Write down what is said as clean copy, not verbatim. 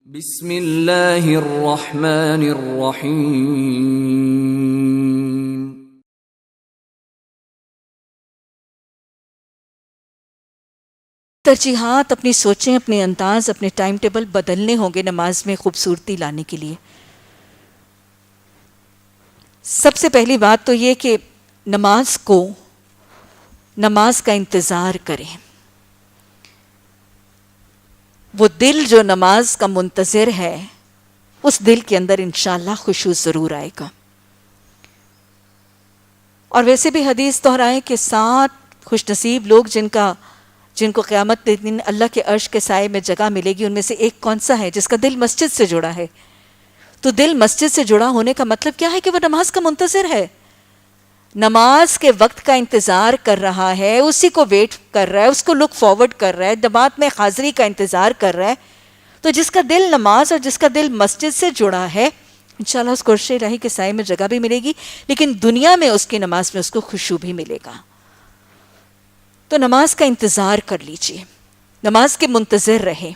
بسم اللہ الرحمن الرحیم۔ ترجیحات، اپنی سوچیں، اپنے انداز، اپنے ٹائم ٹیبل بدلنے ہوں گے نماز میں خوبصورتی لانے کے لیے۔ سب سے پہلی بات تو یہ کہ نماز کا انتظار کریں۔ وہ دل جو نماز کا منتظر ہے، اس دل کے اندر انشاءاللہ خشوع ضرور آئے گا۔ اور ویسے بھی حدیث دہرائیں کہ 7 خوش نصیب لوگ جن کو قیامت کے دن اللہ کے عرش کے سائے میں جگہ ملے گی، ان میں سے ایک کون سا ہے؟ جس کا دل مسجد سے جڑا ہے۔ تو دل مسجد سے جڑا ہونے کا مطلب کیا ہے؟ کہ وہ نماز کا منتظر ہے، نماز کے وقت کا انتظار کر رہا ہے، اسی کو ویٹ کر رہا ہے، اس کو لک فارورڈ کر رہا ہے، جماعت میں حاضری کا انتظار کر رہا ہے۔ تو جس کا دل نماز اور جس کا دل مسجد سے جڑا ہے، انشاءاللہ اس کو عرش الہی کے سائے میں جگہ بھی ملے گی، لیکن دنیا میں اس کی نماز میں اس کو خشوع بھی ملے گا۔ تو نماز کا انتظار کر لیجئے، نماز کے منتظر رہیں۔